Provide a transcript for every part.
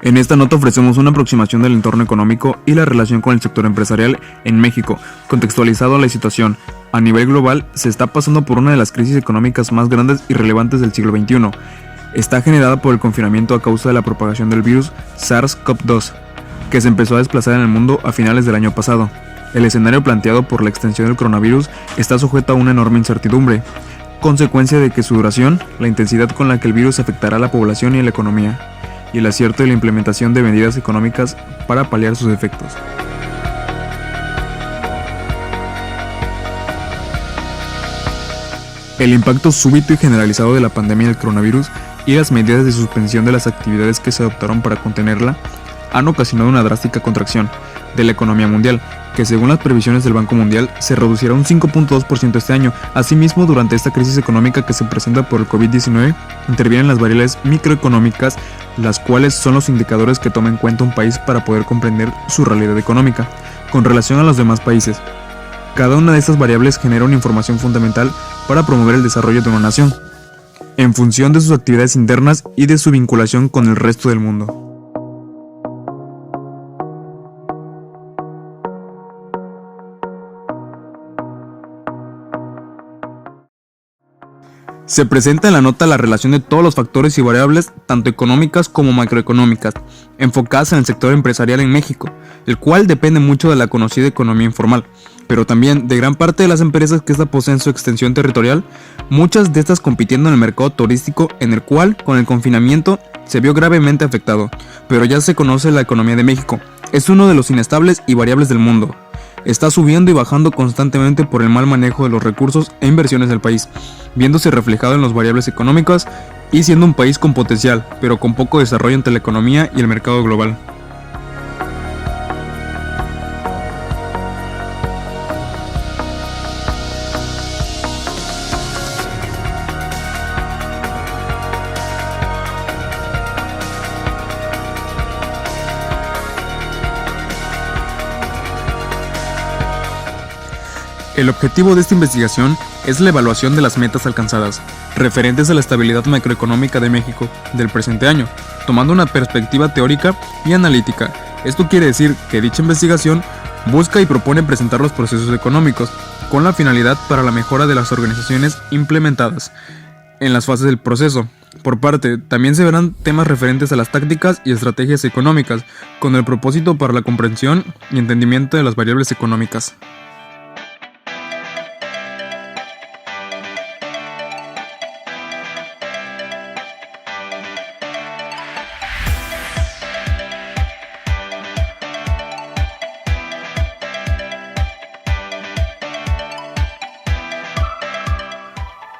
En esta nota ofrecemos una aproximación del entorno económico y la relación con el sector empresarial en México, contextualizado a la situación. A nivel global, se está pasando por una de las crisis económicas más grandes y relevantes del siglo XXI. Está generada por el confinamiento a causa de la propagación del virus SARS-CoV-2, que se empezó a desplazar en el mundo a finales del año pasado. El escenario planteado por la extensión del coronavirus está sujeto a una enorme incertidumbre, consecuencia de que su duración, la intensidad con la que el virus afectará a la población y a la economía, y el acierto de la implementación de medidas económicas para paliar sus efectos. El impacto súbito y generalizado de la pandemia del coronavirus y las medidas de suspensión de las actividades que se adoptaron para contenerla han ocasionado una drástica contracción de la economía mundial, que según las previsiones del Banco Mundial se reducirá un 5.2% este año. Asimismo, durante esta crisis económica que se presenta por el COVID-19, intervienen las variables microeconómicas, las cuales son los indicadores que toma en cuenta un país para poder comprender su realidad económica con relación a los demás países. Cada una de estas variables genera una información fundamental para promover el desarrollo de una nación, en función de sus actividades internas y de su vinculación con el resto del mundo. Se presenta en la nota la relación de todos los factores y variables, tanto económicas como macroeconómicas, enfocadas en el sector empresarial en México, el cual depende mucho de la conocida economía informal, pero también de gran parte de las empresas que esta poseen su extensión territorial, muchas de estas compitiendo en el mercado turístico, en el cual, con el confinamiento, se vio gravemente afectado, pero ya se conoce la economía de México. Es uno de los inestables y variables del mundo. Está subiendo y bajando constantemente por el mal manejo de los recursos e inversiones del país, viéndose reflejado en las variables económicas y siendo un país con potencial, pero con poco desarrollo entre la economía y el mercado global. El objetivo de esta investigación es la evaluación de las metas alcanzadas, referentes a la estabilidad macroeconómica de México del presente año, tomando una perspectiva teórica y analítica. Esto quiere decir que dicha investigación busca y propone presentar los procesos económicos, con la finalidad para la mejora de las organizaciones implementadas en las fases del proceso. Por parte, también se verán temas referentes a las tácticas y estrategias económicas, con el propósito para la comprensión y entendimiento de las variables económicas.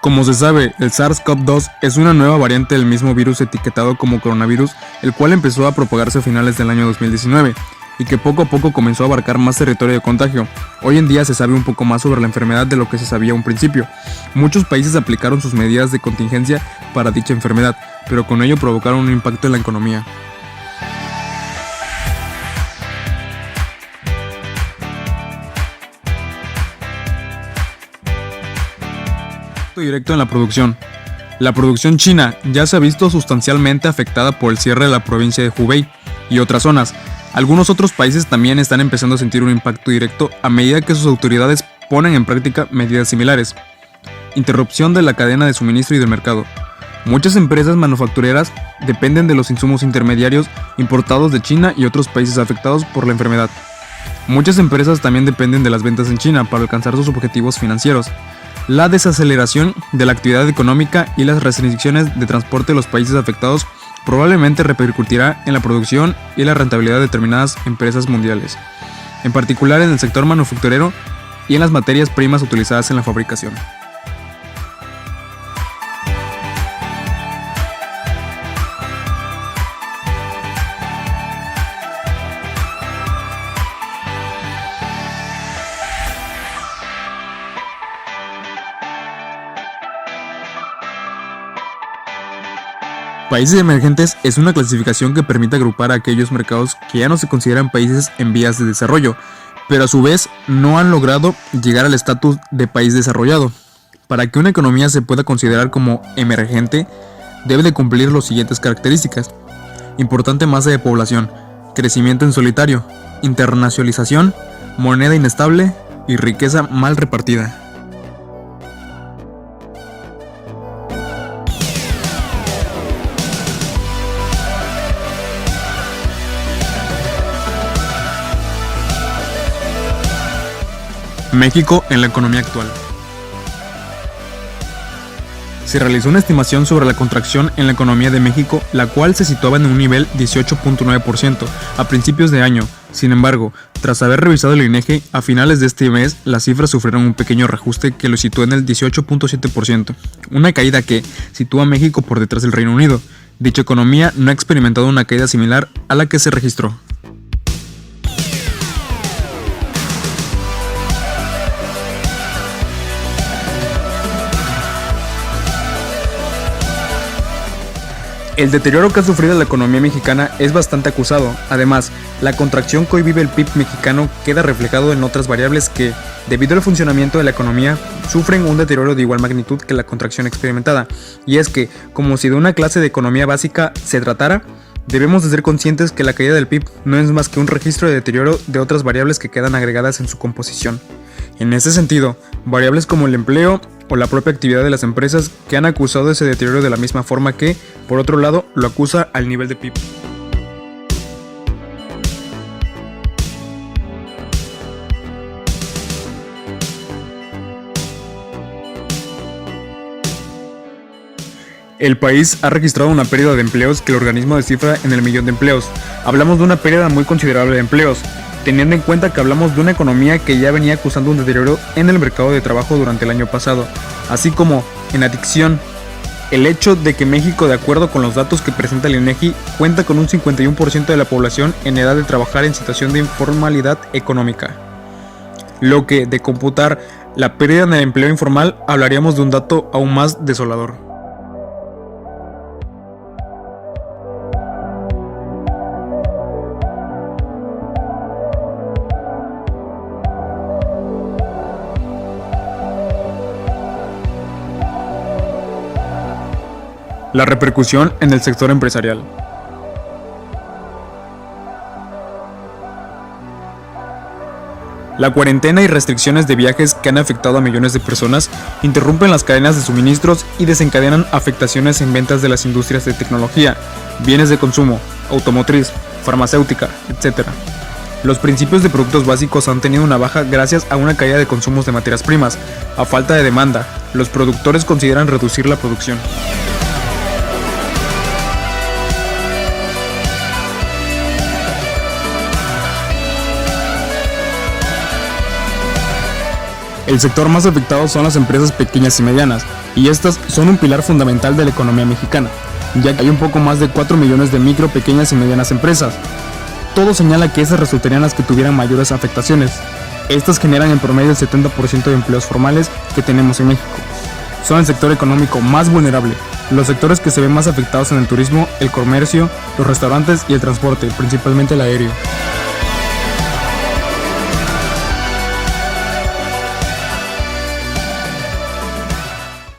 Como se sabe, el SARS-CoV-2 es una nueva variante del mismo virus etiquetado como coronavirus, el cual empezó a propagarse a finales del año 2019 y que poco a poco comenzó a abarcar más territorio de contagio. Hoy en día se sabe un poco más sobre la enfermedad de lo que se sabía a un principio. Muchos países aplicaron sus medidas de contingencia para dicha enfermedad, pero con ello provocaron un impacto en la economía. Directo en la producción. La producción china ya se ha visto sustancialmente afectada por el cierre de la provincia de Hubei y otras zonas. Algunos otros países también están empezando a sentir un impacto directo a medida que sus autoridades ponen en práctica medidas similares. Interrupción de la cadena de suministro y del mercado. Muchas empresas manufactureras dependen de los insumos intermediarios importados de China y otros países afectados por la enfermedad. Muchas empresas también dependen de las ventas en China para alcanzar sus objetivos financieros. La desaceleración de la actividad económica y las restricciones de transporte de los países afectados probablemente repercutirá en la producción y la rentabilidad de determinadas empresas mundiales, en particular en el sector manufacturero y en las materias primas utilizadas en la fabricación. Países emergentes es una clasificación que permite agrupar a aquellos mercados que ya no se consideran países en vías de desarrollo, pero a su vez no han logrado llegar al estatus de país desarrollado. Para que una economía se pueda considerar como emergente, debe de cumplir las siguientes características. importante masa de población, crecimiento en solitario, internacionalización, moneda inestable y riqueza mal repartida. México en la economía actual. Se realizó una estimación sobre la contracción en la economía de México, la cual se situaba en un nivel 18.9% a principios de año. Sin embargo, tras haber revisado el INEGI, a finales de este mes, las cifras sufrieron un pequeño reajuste que lo situó en el 18.7%, una caída que sitúa a México por detrás del Reino Unido. Dicha economía no ha experimentado una caída similar a la que se registró. El deterioro que ha sufrido la economía mexicana es bastante acusado. Además, la contracción que hoy vive el PIB mexicano queda reflejado en otras variables que, debido al funcionamiento de la economía, sufren un deterioro de igual magnitud que la contracción experimentada. Y es que, como si de una clase de economía básica se tratara, debemos de ser conscientes que la caída del PIB no es más que un registro de deterioro de otras variables que quedan agregadas en su composición. En ese sentido, variables como el empleo o la propia actividad de las empresas que han acusado ese deterioro de la misma forma que, por otro lado, lo acusa al nivel de PIB. El país ha registrado una pérdida de empleos que el organismo descifra en el millón de empleos. Hablamos de una pérdida muy considerable de empleos, teniendo en cuenta que hablamos de una economía que ya venía acusando un deterioro en el mercado de trabajo durante el año pasado, así como en adicción. El hecho de que México, de acuerdo con los datos que presenta el INEGI, cuenta con un 51% de la población en edad de trabajar en situación de informalidad económica. Lo que, de computar la pérdida en el empleo informal, hablaríamos de un dato aún más desolador. La repercusión en el sector empresarial. La cuarentena y restricciones de viajes que han afectado a millones de personas interrumpen las cadenas de suministros y desencadenan afectaciones en ventas de las industrias de tecnología, bienes de consumo, automotriz, farmacéutica, etc. Los principios de productos básicos han tenido una baja gracias a una caída de consumos de materias primas. A falta de demanda, los productores consideran reducir la producción. El sector más afectado son las empresas pequeñas y medianas, y estas son un pilar fundamental de la economía mexicana, ya que hay un poco más de 4 millones de micro, pequeñas y medianas empresas. Todo señala que esas resultarían las que tuvieran mayores afectaciones. Estas generan en promedio el 70% de empleos formales que tenemos en México. Son el sector económico más vulnerable. Los sectores que se ven más afectados son el turismo, el comercio, los restaurantes y el transporte, principalmente el aéreo.